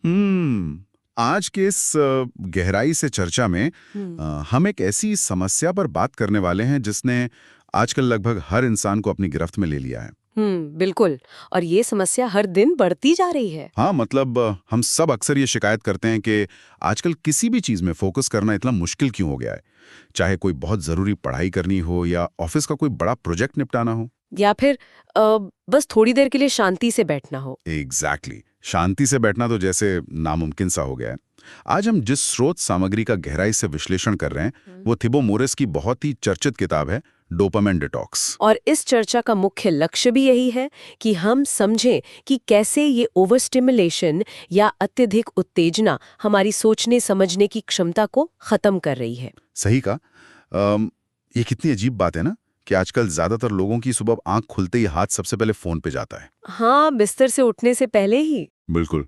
आज के इस गहराई से चर्चा में हम एक ऐसी समस्या पर बात करने वाले हैं जिसने आजकल लगभग हर इंसान को अपनी गिरफ्त में ले लिया है। बिल्कुल। और ये समस्या हर दिन बढ़ती जा रही है। हाँ, मतलब हम सब अक्सर ये शिकायत करते हैं कि आजकल किसी भी चीज में फोकस करना इतना मुश्किल क्यों हो गया है। चाहे कोई बहुत जरूरी पढ़ाई करनी हो या ऑफिस का कोई बड़ा प्रोजेक्ट निपटाना हो, या फिर बस थोड़ी देर के लिए शांति से बैठना हो। एग्जैक्टली शांति से बैठना तो जैसे नामुमकिन सा हो गया है। आज हम जिस स्रोत सामग्री का गहराई से विश्लेषण कर रहे हैं वो थिबो मोरिस की बहुत ही चर्चित किताब है, डोपामाइन डिटॉक्स। और इस चर्चा का मुख्य लक्ष्य भी यही है कि हम समझें कि कैसे ये ओवर स्टिमुलेशन या अत्यधिक उत्तेजना हमारी सोचने समझने की क्षमता को खत्म कर रही है। सही कहा। ये कितनी अजीब बात है ना कि आजकल ज्यादातर लोगों की सुबह आंख खुलते ही हाथ सबसे पहले फोन पे जाता है। हाँ, बिस्तर से उठने से पहले ही। बिल्कुल।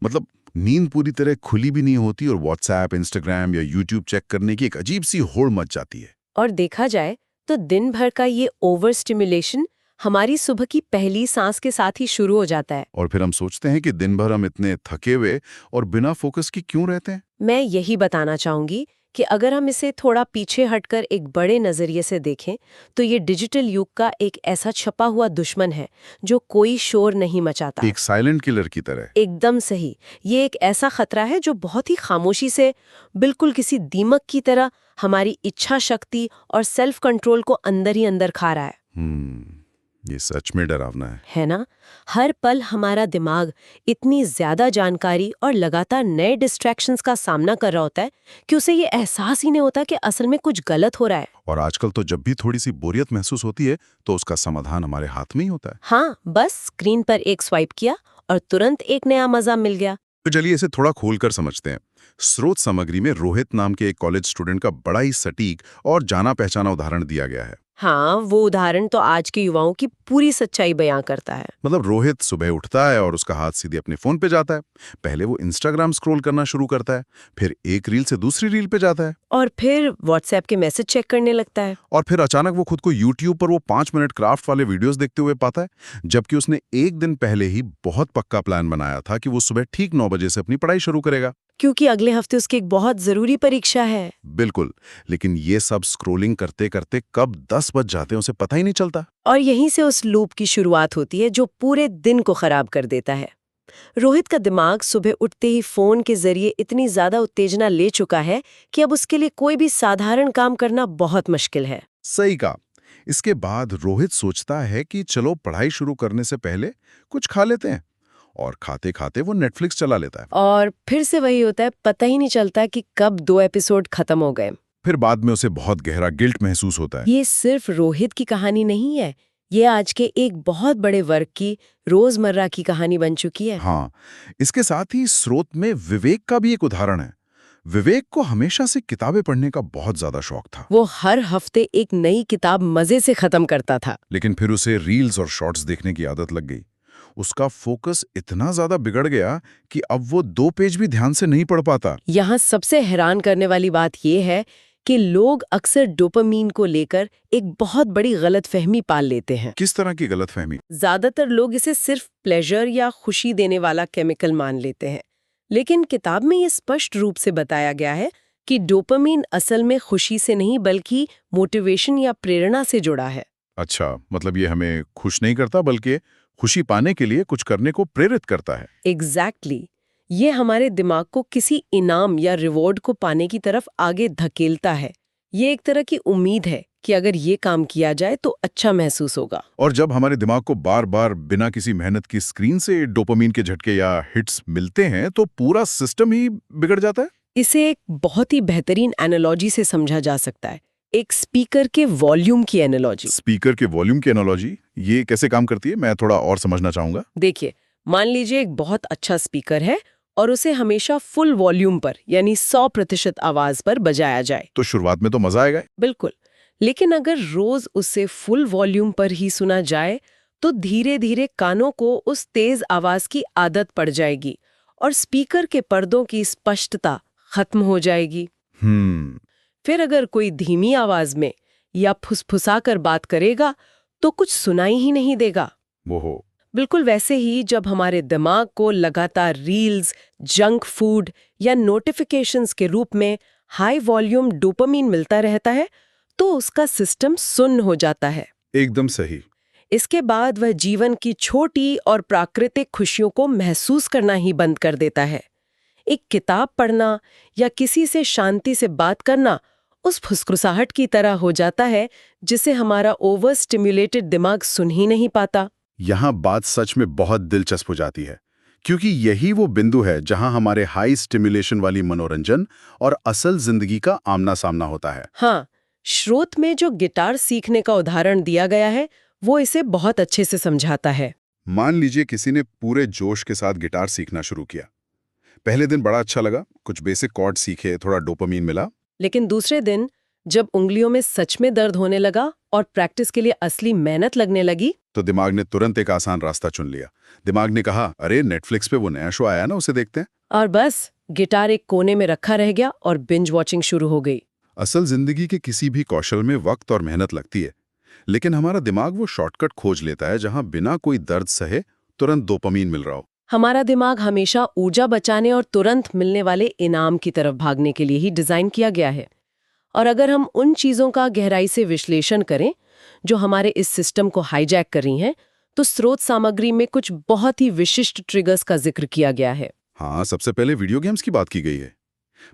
मतलब नींद पूरी तरह खुली भी नहीं होती और व्हाट्सएप, इंस्टाग्राम या यूट्यूब चेक करने की एक अजीब सी होड़ मच जाती है। और देखा जाए तो दिन भर का ये ओवर स्टिमुलेशन हमारी सुबह की पहली सांस के साथ ही शुरू हो जाता है। और फिर हम सोचते हैं कि दिन भर हम इतने थके हुए और बिना फोकस की क्यों रहते हैं। मैं यही बताना चाहूंगी कि अगर हम इसे थोड़ा पीछे हटकर एक बड़े नजरिए से देखें तो ये डिजिटल युग का एक ऐसा छपा हुआ दुश्मन है जो कोई शोर नहीं मचाता। एक साइलेंट किलर की तरह। एकदम सही। ये एक ऐसा खतरा है जो बहुत ही खामोशी से, बिल्कुल किसी दीमक की तरह, हमारी इच्छा शक्ति और सेल्फ कंट्रोल को अंदर ही अंदर खा रहा है। ये सच में डरावना है ना? हर पल हमारा दिमाग इतनी ज्यादा जानकारी और लगातार नए डिस्ट्रैक्शंस का सामना कर रहा होता है कि उसे ये एहसास ही नहीं होता कि असल में कुछ गलत हो रहा है। और आजकल तो जब भी थोड़ी सी बोरियत महसूस होती है तो उसका समाधान हमारे हाथ में ही होता है। हाँ, बस स्क्रीन पर एक स्वाइप किया और तुरंत एक नया मजा मिल गया। तो चलिए इसे थोड़ा खोलकर समझते हैं। स्रोत सामग्री में रोहित नाम के एक कॉलेज स्टूडेंट का बड़ा ही सटीक और जाना पहचाना उदाहरण दिया गया है। हाँ, वो उदाहरण तो आज के युवाओं की पूरी सच्चाई बयां करता है। मतलब रोहित सुबह उठता है और उसका हाथ सीधे अपने फोन पे जाता है। पहले वो इंस्टाग्राम स्क्रॉल करना शुरू करता है, फिर एक रील से दूसरी रील पे जाता है और फिर व्हाट्सएप के मैसेज चेक करने लगता है। और फिर अचानक वो खुद को यूट्यूब पर वो 5 मिनट क्राफ्ट वाले वीडियोस देखते हुए पाता है, जबकि उसने एक दिन पहले ही बहुत पक्का प्लान बनाया था कि वो सुबह ठीक 9 बजे से अपनी पढ़ाई शुरू करेगा, क्योंकि अगले हफ्ते उसकी एक बहुत जरूरी परीक्षा है। बिल्कुल। लेकिन ये सब स्क्रोलिंग करते करते कब 10 बज जाते हैं उसे पता ही नहीं चलता। और यहीं से उस लूप की शुरुआत होती है जो पूरे दिन को खराब कर देता है। रोहित का दिमाग सुबह उठते ही फोन के जरिए इतनी ज्यादा उत्तेजना ले चुका है कि अब उसके लिए कोई भी साधारण काम करना बहुत मुश्किल है। सही कहा। इसके बाद रोहित सोचता है कि चलो पढ़ाई शुरू करने से पहले कुछ खा लेते हैं, और खाते खाते वो नेटफ्लिक्स चला लेता है। और फिर से वही होता है, पता ही नहीं चलता कि कब 2 एपिसोड खत्म हो गए। फिर बाद में उसे बहुत गहरा गिल्ट महसूस होता है। ये सिर्फ रोहित की कहानी नहीं है, ये आज के एक बहुत बड़े वर्ग की रोजमर्रा की कहानी बन चुकी है। हाँ, इसके साथ ही स्रोत में विवेक का भी एक उदाहरण है। विवेक को हमेशा से किताबें पढ़ने का बहुत ज्यादा शौक था। वो हर हफ्ते एक नई किताब मजे से खत्म करता था। लेकिन फिर उसे रील्स और शॉर्ट्स देखने की आदत लग गई। उसका फोकस इतना ज्यादा बिगड़ गया कि अब वो 2 पेज भी ध्यान से नहीं पढ़ पाता। यहाँ सबसे हैरान करने वाली बात यह है कि लोग अक्सर डोपामीन को लेकर एक बहुत बड़ी गलतफहमी पाल लेते हैं। किस तरह की गलतफहमी? ज्यादातर लोग इसे सिर्फ प्लेजर या खुशी देने वाला केमिकल मान लेते हैं, लेकिन किताब में ये स्पष्ट रूप से बताया गया है कि डोपामीन असल में खुशी से नहीं बल्कि मोटिवेशन या प्रेरणा से जुड़ा है। अच्छा, मतलब ये हमें खुश नहीं करता बल्कि खुशी पाने के लिए कुछ करने को प्रेरित करता है। एग्जैक्टली। ये हमारे दिमाग को किसी इनाम या रिवॉर्ड को पाने की तरफ आगे धकेलता है। ये एक तरह की उम्मीद है कि अगर ये काम किया जाए तो अच्छा महसूस होगा। और जब हमारे दिमाग को बार बार बिना किसी मेहनत की स्क्रीन से डोपामीन के झटके या हिट्स मिलते हैं तो पूरा सिस्टम ही बिगड़ जाता है। इसे एक बहुत ही बेहतरीन एनालॉजी से समझा जा सकता है, एक स्पीकर के वॉल्यूम की एनालॉजी। स्पीकर के वॉल्यूम की एनालॉजी, ये कैसे काम करती है? मैं थोड़ा और समझना चाहूंगा। देखिए, मान लीजिए एक बहुत अच्छा स्पीकर है और उसे हमेशा फुल वॉल्यूम पर यानी 100% आवाज पर बजाया जाए तो शुरुआत में तो मजा आएगा। बिल्कुल। लेकिन अगर रोज उसे फुल वॉल्यूम पर ही सुना जाए तो धीरे धीरे कानों को उस तेज आवाज की आदत पड़ जाएगी और स्पीकर के पर्दों की स्पष्टता खत्म हो जाएगी। फिर अगर कोई धीमी आवाज में या फुसफुसा कर बात करेगा तो कुछ सुनाई ही नहीं देगा। वो बिल्कुल वैसे ही जब हमारे दिमाग को लगातार रील्स, जंक फूड या नोटिफिकेशंस के रूप में हाई वॉल्यूम डोपामीन मिलता रहता है, तो उसका सिस्टम सुन्न हो जाता है। एकदम सही। इसके बाद वह जीवन की छोटी और प्राकृतिक खुशियों को महसूस करना ही बंद कर देता है। एक किताब पढ़ना या किसी से शांति से बात करना उस फुसफुसाहट की तरह हो जाता है जिसे हमारा ओवर स्टिम्युलेटेड दिमाग सुन ही नहीं पाता। यहाँ बात सच में बहुत दिलचस्प हो जाती है, क्योंकि यही वो बिंदु है जहाँ हमारे हाई स्टिम्युलेशन वाली मनोरंजन और असल जिंदगी का आमना सामना होता है। हाँ, स्रोत में जो गिटार सीखने का उदाहरण दिया गया है वो इसे बहुत अच्छे से समझाता है। मान लीजिए किसी ने पूरे जोश के साथ गिटार सीखना शुरू किया। पहले दिन बड़ा अच्छा लगा, कुछ बेसिक कॉर्ड सीखे, थोड़ा डोपामीन मिला। लेकिन दूसरे दिन जब उंगलियों में सच में दर्द होने लगा और प्रैक्टिस के लिए असली मेहनत लगने लगी, तो दिमाग ने तुरंत एक आसान रास्ता चुन लिया। दिमाग ने कहा, अरे नेटफ्लिक्स पे वो नया शो आया ना, उसे देखते हैं। और बस गिटार एक कोने में रखा रह गया और बिंज वॉचिंग शुरू हो गई। असल जिंदगी के किसी भी कौशल में वक्त और मेहनत लगती है, लेकिन हमारा दिमाग वो शॉर्टकट खोज लेता है जहां बिना कोई दर्द सहे तुरंत डोपामीन मिल रहा हो। हमारा दिमाग हमेशा ऊर्जा बचाने और तुरंत मिलने वाले इनाम की तरफ भागने के लिए ही डिजाइन किया गया है। और अगर हम उन चीजों का गहराई से विश्लेषण करें जो हमारे इस सिस्टम को हाईजैक कर रही हैं, तो स्रोत सामग्री में कुछ बहुत ही विशिष्ट ट्रिगर्स का जिक्र किया गया है। हाँ, सबसे पहले वीडियो गेम्स की बात की गई है।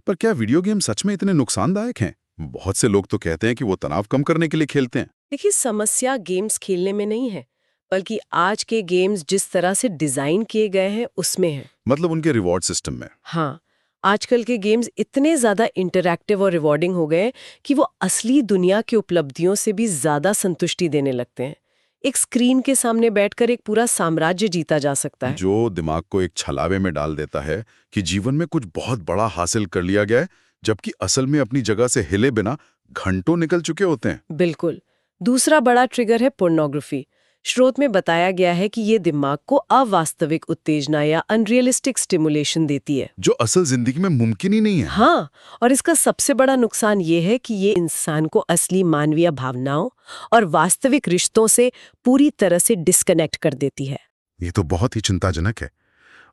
पर क्या वीडियो गेम सच में इतने नुकसानदायक हैं? बहुत से लोग तो कहते हैं कि वो तनाव कम करने के लिए खेलते हैं। देखिए, समस्या गेम्स खेलने में नहीं है, बल्कि आज के गेम्स जिस तरह से डिजाइन किए गए हैं उसमें है। मतलब उनके रिवॉर्ड सिस्टम में। हाँ, आजकल के गेम्स इतने ज्यादा इंटरैक्टिव और रिवॉर्डिंग हो गए कि वो असली दुनिया की उपलब्धियों से भी ज्यादा संतुष्टि देने लगते हैं। एक स्क्रीन के सामने बैठकर एक पूरा साम्राज्य जीता जा सकता है, जो दिमाग को एक छलावे में डाल देता है कि जीवन में कुछ बहुत बड़ा हासिल कर लिया गया है, जबकि असल में अपनी जगह से हिले बिना घंटों निकल चुके होते हैं। बिल्कुल। दूसरा बड़ा ट्रिगर है पोर्नोग्राफी। स्रोत में बताया गया है कि ये दिमाग को अवास्तविक उत्तेजना या अनरियलिस्टिक स्टिमुलेशन देती है, जो असल जिंदगी में मुमकिन ही नहीं है। हाँ, और इसका सबसे बड़ा नुकसान ये है कि ये इंसान को असली मानवीय भावनाओं और वास्तविक रिश्तों से पूरी तरह से डिस्कनेक्ट कर देती है। ये तो बहुत ही चिंताजनक है।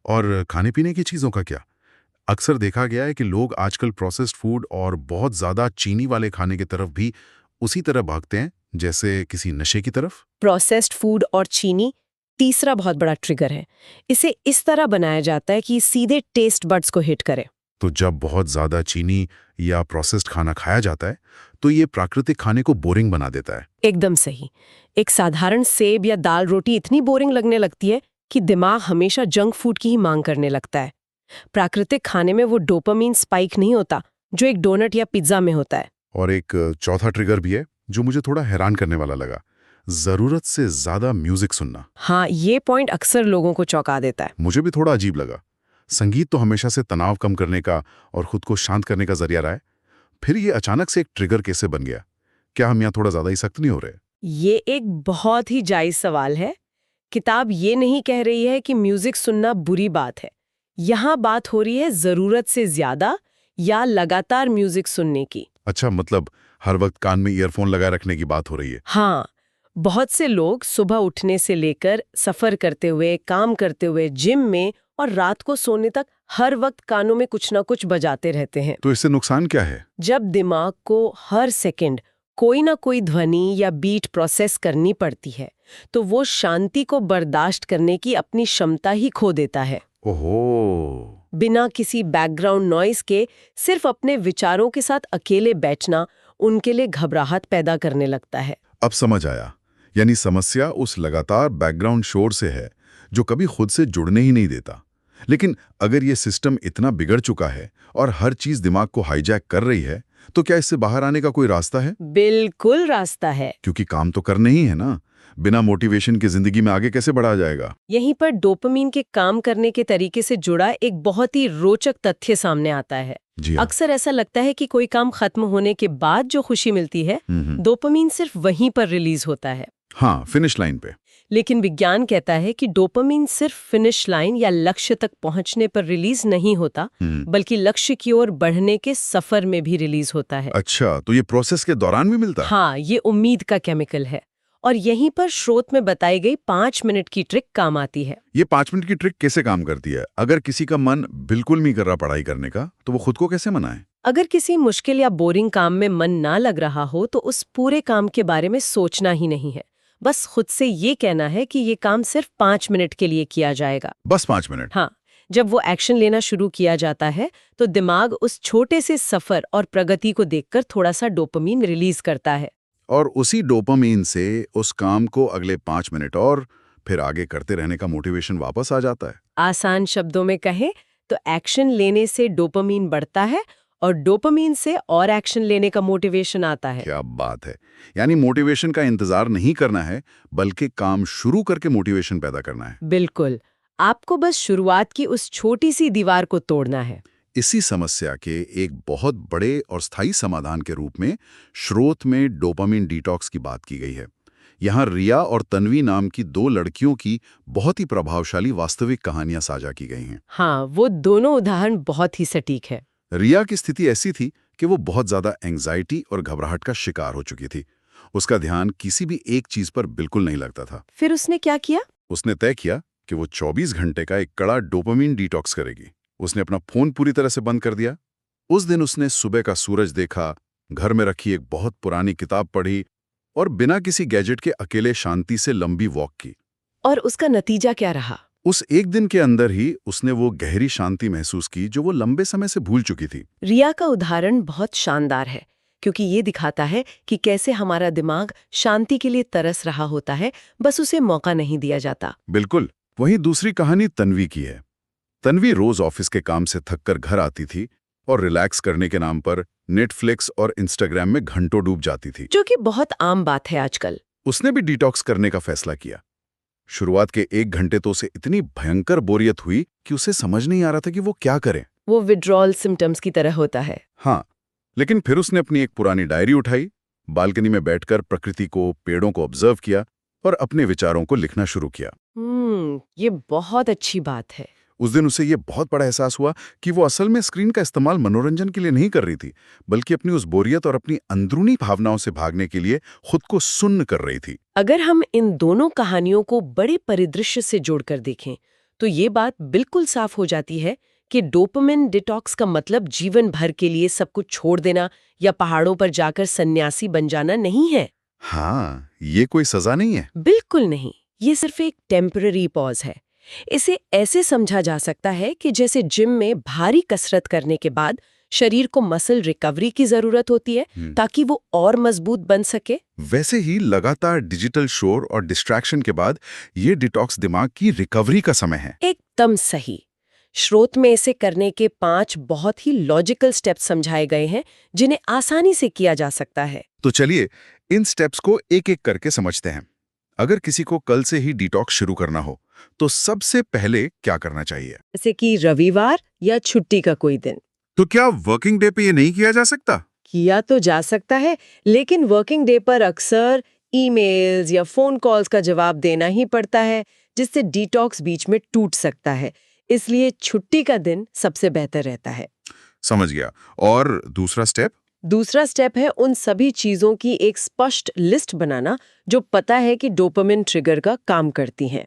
और खाने पीने की चीजों का क्या? अक्सर देखा गया है कि लोग आजकल प्रोसेस्ड फूड और बहुत ज्यादा चीनी वाले खाने की तरफ भी उसी तरह भागते हैं जैसे किसी नशे की तरफ। प्रोसेस्ड फूड और चीनी तीसरा बहुत बड़ा ट्रिगर है। इसे इस तरह बनाया जाता है कि सीधे टेस्ट बड्स को हिट करे। तो जब बहुत ज्यादा चीनी या प्रोसेस्ड खाना खाया जाता है तो ये प्राकृतिक खाने को बोरिंग बना देता है। एकदम सही। एक साधारण सेब या दाल रोटी इतनी बोरिंग लगने लगती है कि दिमाग हमेशा जंक फूड की ही मांग करने लगता है। प्राकृतिक खाने में वो डोपामीन स्पाइक नहीं होता जो एक डोनट या पिज्जा में होता है। और एक चौथा ट्रिगर भी है जो मुझे थोड़ा हैरान करने वाला लगा, जरूरत से ज्यादा म्यूजिक सुनना। हाँ, ये पॉइंट अक्सर लोगों को चौंका देता है। मुझे भी थोड़ा अजीब लगा। संगीत तो हमेशा से तनाव कम करने का और खुद को शांत करने का जरिया रहा है, फिर ये अचानक से एक ट्रिगर कैसे बन गया? क्या हम यहाँ थोड़ा ज्यादा ही सख्त नहीं हो रहे? ये एक बहुत ही जायज सवाल है। किताब ये नहीं कह रही है कि म्यूजिक सुनना बुरी बात है। यहाँ बात हो रही है जरूरत से ज्यादा या लगातार म्यूजिक सुनने की। अच्छा, मतलब हर वक्त कान में ईयरफोन लगाए रखने की बात हो रही है। हाँ, बहुत से लोग सुबह उठने से लेकर सफर करते हुए, काम करते हुए, जिम में और रात को सोने तक हर वक्त कानों में कुछ ना कुछ बजाते रहते हैं। तो इससे नुकसान क्या है? जब दिमाग को हर सेकंड कोई ना कोई ध्वनि या बीट प्रोसेस करनी पड़ती है, तो वो शांति को बर्दाश्त करने की अपनी क्षमता ही खो देता है। ओहो। बिना किसी बैकग्राउंड नॉइस के सिर्फ अपने विचारों के साथ अकेले बैठना उनके लिए घबराहट पैदा करने लगता है। अब समझ आया। यानी समस्या उस लगातार बैकग्राउंड शोर से है जो कभी खुद से जुड़ने ही नहीं देता। लेकिन अगर ये सिस्टम इतना बिगड़ चुका है और हर चीज दिमाग को हाईजैक कर रही है, तो क्या इससे बाहर आने का कोई रास्ता है? बिल्कुल रास्ता है। क्योंकि काम तो करने ही है ना। बिना मोटिवेशन की जिंदगी में आगे कैसे बढ़ा जाएगा? यहीं पर डोपामीन के काम करने के तरीके से जुड़ा एक बहुत ही रोचक तथ्य सामने आता है। जी हाँ। अक्सर ऐसा लगता है कि कोई काम खत्म होने के बाद जो खुशी मिलती है, डोपामीन सिर्फ वहीं पर रिलीज होता है। हाँ, फिनिश लाइन पे। लेकिन विज्ञान कहता है कि डोपामीन सिर्फ फिनिश लाइन या लक्ष्य तक पहुंचने पर रिलीज नहीं होता, बल्कि लक्ष्य की ओर बढ़ने के सफर में भी रिलीज होता है। अच्छा, तो ये प्रोसेस के दौरान भी मिलता है? हाँ, ये उम्मीद का केमिकल है और यहीं पर स्रोत में बताई गई 5 मिनट की ट्रिक काम आती है। ये 5 मिनट की ट्रिक कैसे काम करती है? अगर किसी का मन बिल्कुल नहीं कर रहा पढ़ाई करने का, तो वो खुद को कैसे मनाए? अगर किसी मुश्किल या बोरिंग काम में मन ना लग रहा हो तो उस पूरे काम के बारे में सोचना ही नहीं है। बस खुद से ये कहना है कि ये काम सिर्फ 5 मिनट के लिए किया जाएगा। बस 5 मिनट? हाँ, जब वो एक्शन लेना शुरू किया जाता है तो दिमाग उस छोटे से सफर और प्रगति को देखकर थोड़ा सा डोपामीन रिलीज करता है। और उसी डोपामीन से उस काम को अगले 5 मिनट और फिर आगे करते रहने का मोटिवेशन वापस आ जाता है। आसान शब्दों में कहें तो एक्शन लेने से डोपामीन बढ़ता है और डोपामीन से और एक्शन लेने का मोटिवेशन आता है। क्या बात है! यानी मोटिवेशन का इंतजार नहीं करना है, बल्कि काम शुरू करके मोटिवेशन पैदा करना है। बिल्कुल, आपको बस शुरुआत की उस छोटी सी दीवार को तोड़ना है। इसी समस्या के एक बहुत बड़े और स्थायी समाधान के रूप में स्रोत में डोपामिन डिटॉक्स की बात की गई है। यहाँ रिया और तन्वी नाम की 2 लड़कियों की बहुत ही प्रभावशाली वास्तविक कहानियां साझा की गई हैं। हाँ, वो दोनों उदाहरण बहुत ही सटीक है। रिया की स्थिति ऐसी थी कि वो बहुत ज्यादा एंग्जाइटी और घबराहट का शिकार हो चुकी थी। उसका ध्यान किसी भी एक चीज पर बिल्कुल नहीं लगता था। फिर उसने क्या किया? उसने तय किया कि वो 24 घंटे का एक कड़ा डोपामिन डिटॉक्स करेगी। उसने अपना फोन पूरी तरह से बंद कर दिया। उस दिन उसने सुबह का सूरज देखा, घर में रखी एक बहुत पुरानी किताब पढ़ी और बिना किसी गैजेट के अकेले शांति से लंबी वॉक की। और उसका नतीजा क्या रहा? उस एक दिन के अंदर ही उसने वो गहरी शांति महसूस की जो वो लंबे समय से भूल चुकी थी। रिया का उदाहरण बहुत शानदार है क्योंकि ये दिखाता है कि कैसे हमारा दिमाग शांति के लिए तरस रहा होता है, बस उसे मौका नहीं दिया जाता। बिल्कुल। वहीं दूसरी कहानी तन्वी की है। तन्वी रोज ऑफिस के काम से थककर घर आती थी और रिलैक्स करने के नाम पर नेटफ्लिक्स और इंस्टाग्राम में घंटों डूब जाती थी, जो कि बहुत आम बात है आजकल। उसने भी डिटॉक्स करने का फैसला किया। शुरुआत के 1 घंटे तो उसे इतनी भयंकर बोरियत हुई कि उसे समझ नहीं आ रहा था कि वो क्या करे। वो विड्रॉल सिम्टम्स की तरह होता है। हाँ, लेकिन फिर उसने अपनी एक पुरानी डायरी उठाई, बालकनी में बैठकर प्रकृति को, पेड़ों को ऑब्जर्व किया और अपने विचारों को लिखना शुरू किया। ये बहुत अच्छी बात है। उस दिन उसे ये बहुत बड़ा एहसास हुआ कि वो असल में स्क्रीन का इस्तेमाल मनोरंजन के लिए नहीं कर रही थी, बल्कि अपनी उस बोरियत और अपनी अंदरूनी भावनाओं से भागने के लिए खुद को सुन्न कर रही थी। अगर हम इन दोनों कहानियों को बड़े परिदृश्य से जोड़कर देखें तो ये बात बिल्कुल साफ हो जाती है कि डोपामिन डिटॉक्स का मतलब जीवन भर के लिए सब कुछ छोड़ देना या पहाड़ों पर जाकर सन्यासी बन जाना नहीं है। हाँ, ये कोई सजा नहीं है। बिल्कुल नहीं, ये सिर्फ एक टेम्पररी पॉज है। इसे ऐसे समझा जा सकता है कि जैसे जिम में भारी कसरत करने के बाद शरीर को मसल रिकवरी की जरूरत होती है ताकि वो और मजबूत बन सके, वैसे ही लगातार डिजिटल शोर और डिस्ट्रैक्शन के बाद ये डिटॉक्स दिमाग की रिकवरी का समय है। एकदम सही। स्रोत में इसे करने के 5 बहुत ही लॉजिकल स्टेप्स समझाए गए हैं जिन्हें आसानी से किया जा सकता है। तो चलिए इन स्टेप्स को एक-एक करके समझते हैं। अगर किसी को कल से ही डिटॉक्स शुरू करना हो, तो सबसे पहले क्या करना चाहिए? जैसे कि रविवार या छुट्टी का कोई दिन। तो क्या वर्किंग डे पे ये नहीं किया जा सकता? किया तो जा सकता है, लेकिन वर्किंग डे पर अक्सर ईमेल्स या फोन कॉल्स का जवाब देना ही पड़ता है, जिससे डिटॉक्स बीच में टूट सकता है। इसलिए छुट्टी का दिन सबसे बेहतर रहता है। समझ गया। और दूसरा स्टेप? दूसरा स्टेप है उन सभी चीजों की एक स्पष्ट लिस्ट बनाना जो पता है कि डोपामिन ट्रिगर का काम करती हैं।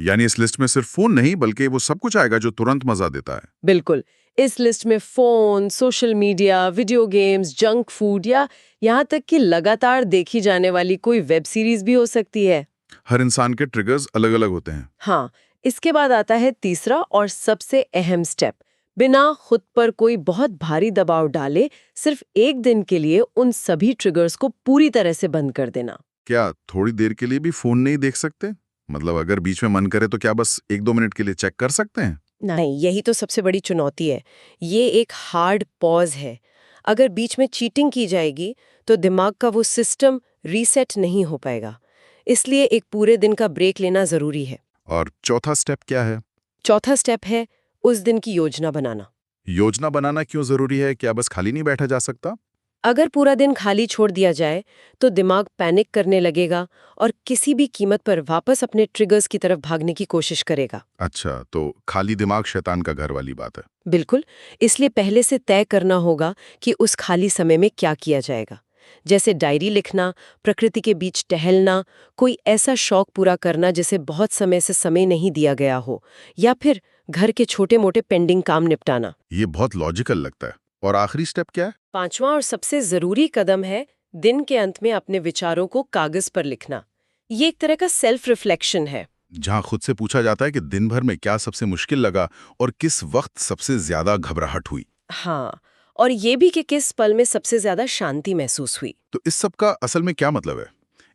यानी इस लिस्ट में सिर्फ फोन नहीं, बल्कि वो सब कुछ आएगा जो तुरंत मजा देता है। बिल्कुल। इस लिस्ट में phone, social media, video games, junk food या यहाँ तक कि लगातार देखी जाने वाली कोई वेब सीरीज भी हो सकती है। हर इंसान के ट्रिगर्स अलग-अलग होते हैं। हाँ, इसके बाद आता है तीसरा और सबसे अहम स्टेप। बिना खुद पर कोई बहुत भारी दबाव डाले सिर्फ एक दिन के लिए उन सभी ट्रिगर्स को पूरी तरह से बंद कर देना। क्या थोड़ी देर के लिए भी फोन नहीं देख सकते? मतलब अगर बीच में मन करे तो क्या बस 1-2 मिनट के लिए चेक कर सकते हैं? नहीं, यही तो सबसे बड़ी चुनौती है। ये एक हार्ड पॉज है। अगर बीच में चीटिंग की जाएगी तो दिमाग का वो सिस्टम रीसेट नहीं हो पाएगा। इसलिए एक पूरे दिन का ब्रेक लेना जरूरी है। और चौथा स्टेप क्या है? चौथा स्टेप है उस दिन की योजना बनाना। योजना बनाना क्यों जरूरी है? क्या बस खाली नहीं बैठा जा सकता? अगर पूरा दिन खाली छोड़ दिया जाए तो दिमाग पैनिक करने लगेगा और किसी भी कीमत पर वापस अपने ट्रिगर्स की तरफ भागने की कोशिश करेगा। अच्छा, तो खाली दिमाग शैतान का घर वाली बात है। बिल्कुल। इसलिए पहले से तय करना होगा कि उस खाली समय में क्या किया जाएगा। जैसे डायरी लिखना, प्रकृति के बीच टहलना, कोई ऐसा शौक पूरा करना जिसे बहुत समय से समय नहीं दिया गया हो, या फिर घर के छोटे-मोटे पेंडिंग काम निपटाना। ये बहुत लॉजिकल लगता है। और आखिरी स्टेप क्या है? पांचवा और सबसे जरूरी कदम है दिन के अंत में अपने विचारों को कागज पर लिखना। ये एक तरह का सेल्फ रिफ्लेक्शन है, जहाँ खुद से पूछा जाता है कि दिन भर में क्या सबसे मुश्किल लगा और किस वक्त सबसे ज्यादा घबराहट हुई। हाँ, और ये भी कि किस पल में सबसे ज्यादा शांति महसूस हुई। तो इस सब का असल में क्या मतलब है?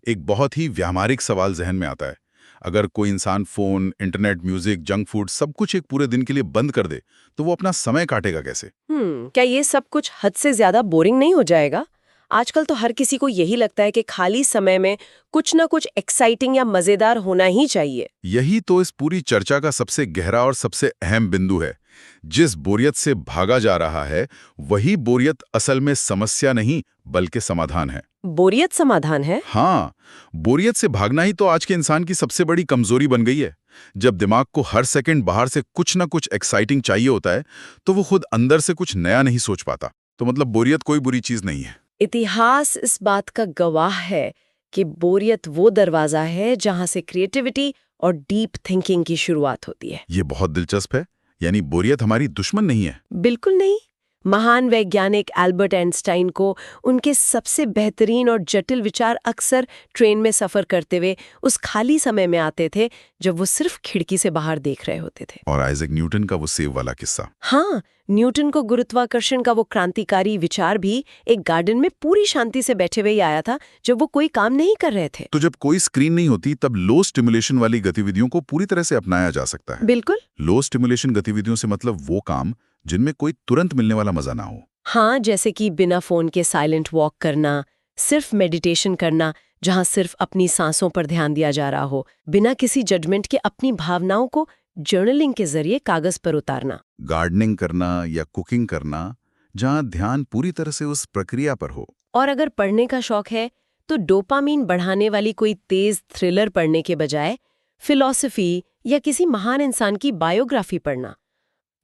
एक बहुत ही व्यावहारिक सवाल जहन में आता है। अगर कोई इंसान phone, internet, music, junk food सब कुछ एक पूरे दिन के लिए बंद कर दे, तो वो अपना समय काटेगा कैसे? क्या ये सब कुछ हद से ज्यादा बोरिंग नहीं हो जाएगा? आजकल तो हर किसी को यही लगता है कि खाली समय में कुछ ना कुछ एक्साइटिंग या मजेदार होना ही चाहिए। यही तो इस पूरी चर्चा का सबसे गहरा और सबसे अहम बिंदु है। जिस बोरियत से भागा जा रहा है, वही बोरियत असल में समस्या नहीं बल्कि समाधान है। बोरियत समाधान है? हाँ, बोरियत से भागना ही तो आज के इंसान की सबसे बड़ी कमजोरी बन गई है। जब दिमाग को हर सेकंड बाहर से कुछ ना कुछ एक्साइटिंग चाहिए होता है, तो वो खुद अंदर से कुछ नया नहीं सोच पाता। तो मतलब बोरियत कोई बुरी चीज नहीं है। इतिहास इस बात का गवाह है कि बोरियत वो दरवाजा है जहां से क्रिएटिविटी और डीप थिंकिंग की शुरुआत होती है। ये बहुत दिलचस्प है। यानी बोरियत हमारी दुश्मन नहीं है। बिल्कुल नहीं। महान वैज्ञानिक एल्बर्ट आइंस्टाइन को उनके सबसे बेहतरीन और जटिल विचार अक्सर ट्रेन में सफर करते हुए उस खाली समय में आते थे जब वो सिर्फ खिड़की से बाहर देख रहे होते थे। और आइजैक न्यूटन का वो सेब वाला किस्सा। हाँ, न्यूटन को गुरुत्वाकर्षण का वो क्रांतिकारी विचार भी एक गार्डन में पूरी शांति से बैठे हुए ही आया था जब वो कोई काम नहीं कर रहे थे। तो जब कोई स्क्रीन नहीं होती, तब लो स्टिमुलेशन वाली गतिविधियों को पूरी तरह से अपनाया जा सकता है। बिल्कुल। लो स्टिमुलेशन गतिविधियों से मतलब वो काम जिनमें कोई तुरंत मिलने वाला मजा ना हो। हाँ, जैसे कि बिना फोन के साइलेंट वॉक करना, सिर्फ मेडिटेशन करना जहाँ सिर्फ अपनी सांसों पर ध्यान दिया जा रहा हो, बिना किसी जजमेंट के अपनी भावनाओं को जर्नलिंग के जरिए कागज पर उतारना। गार्डनिंग करना या कुकिंग करना, जहाँ ध्यान पूरी तरह से उस प्रक्रिया पर हो। और अगर पढ़ने का शौक है तो डोपामीन बढ़ाने वाली कोई तेज थ्रिलर पढ़ने के बजाय फिलॉसफी या किसी महान इंसान की बायोग्राफी पढ़ना,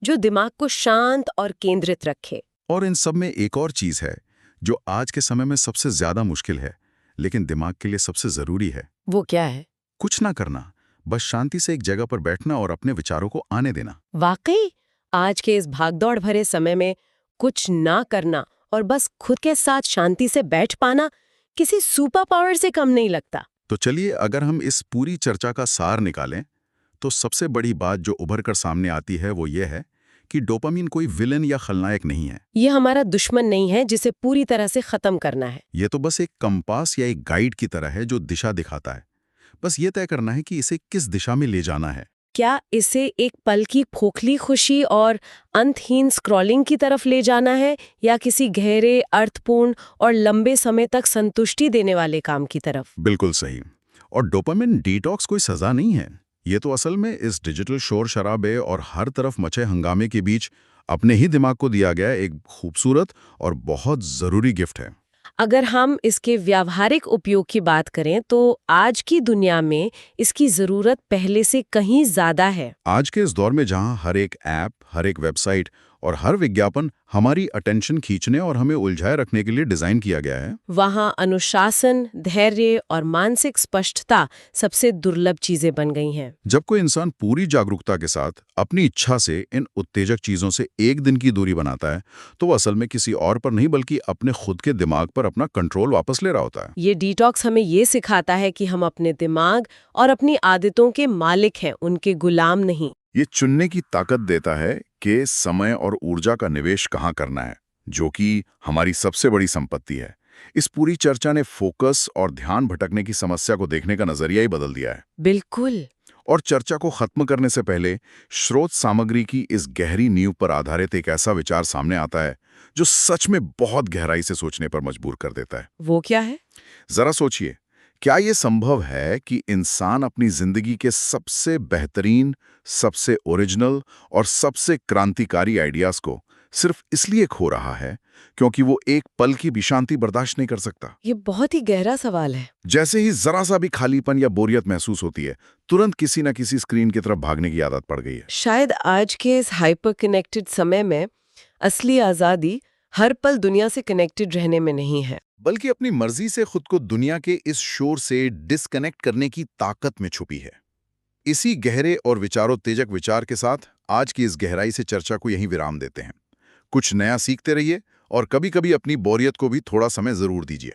जो दिमाग को शांत और केंद्रित रखे। और इन सब में एक और चीज है जो आज के समय में सबसे ज्यादा मुश्किल है, लेकिन दिमाग के लिए सबसे जरूरी है। वो क्या है? कुछ ना करना, बस शांति से एक जगह पर बैठना और अपने विचारों को आने देना। वाकई आज के इस भागदौड़ भरे समय में कुछ ना करना और बस खुद के साथ शांति से बैठ पाना किसी सुपर पावर से कम नहीं लगता। तो चलिए, अगर हम इस पूरी चर्चा का सार निकालें, तो सबसे बड़ी बात जो उभर कर सामने आती है वो ये है कि डोपामीन कोई विलन या खलनायक नहीं है। ये हमारा दुश्मन नहीं है जिसे पूरी तरह से खत्म करना है। ये तो बस एक कंपास या एक गाइड की तरह है जो दिशा दिखाता है। बस ये तय करना है कि इसे किस दिशा में ले जाना है। क्या इसे एक पल की खोखली खुशी और अंतहीन स्क्रॉलिंग की तरफ ले जाना है, या किसी गहरे, अर्थपूर्ण और लंबे समय तक संतुष्टि देने वाले काम की तरफ? बिल्कुल सही। और डोपामिन डिटॉक्स कोई सजा नहीं है। ये तो असल में इस डिजिटल शोर शराबे और हर तरफ मचे हंगामे के बीच अपने ही दिमाग को दिया गया एक खूबसूरत और बहुत जरूरी गिफ्ट है। अगर हम इसके व्यावहारिक उपयोग की बात करें तो आज की दुनिया में इसकी जरूरत पहले से कहीं ज्यादा है। आज के इस दौर में जहां हर एक ऐप, हर एक वेबसाइट और हर विज्ञापन हमारी अटेंशन खींचने और हमें उलझाए रखने के लिए डिजाइन किया गया है, वहाँ अनुशासन, धैर्य और मानसिक स्पष्टता सबसे दुर्लभ चीजें बन गई हैं। जब कोई इंसान पूरी जागरूकता के साथ अपनी इच्छा से इन उत्तेजक चीजों से एक दिन की दूरी बनाता है, तो वो असल में किसी और पर नहीं बल्कि अपने खुद के दिमाग पर अपना कंट्रोल वापस ले रहा होता है। ये डिटॉक्स हमें ये सिखाता है कि हम अपने दिमाग और अपनी आदतों के मालिक हैं, उनके गुलाम नहीं। ये चुनने की ताकत देता है कि समय और ऊर्जा का निवेश कहाँ करना है, जो कि हमारी सबसे बड़ी संपत्ति है। इस पूरी चर्चा ने फोकस और ध्यान भटकने की समस्या को देखने का नजरिया ही बदल दिया है। बिल्कुल। और चर्चा को खत्म करने से पहले स्रोत सामग्री की इस गहरी नींव पर आधारित एक ऐसा विचार सामने आता है जो सच में बहुत गहराई से सोचने पर मजबूर कर देता है। वो क्या है? जरा सोचिए, क्या ये संभव है कि इंसान अपनी जिंदगी के सबसे बेहतरीन, सबसे ओरिजिनल और सबसे क्रांतिकारी आइडियाज को सिर्फ इसलिए खो रहा है क्योंकि वो एक पल की भी शांति बर्दाश्त नहीं कर सकता? ये बहुत ही गहरा सवाल है। जैसे ही जरा सा भी खालीपन या बोरियत महसूस होती है, तुरंत किसी न किसी स्क्रीन की तरफ भागने की आदत पड़ गई है। शायद आज के इस हाइपर कनेक्टेड समय में असली आज़ादी हर पल दुनिया से कनेक्टेड रहने में नहीं है। बल्कि अपनी मर्जी से खुद को दुनिया के इस शोर से डिस्कनेक्ट करने की ताकत में छुपी है। इसी गहरे और विचारोत्तेजक विचार के साथ आज की इस गहराई से चर्चा को यहीं विराम देते हैं। कुछ नया सीखते रहिए और कभी-कभी अपनी बोरियत को भी थोड़ा समय जरूर दीजिए।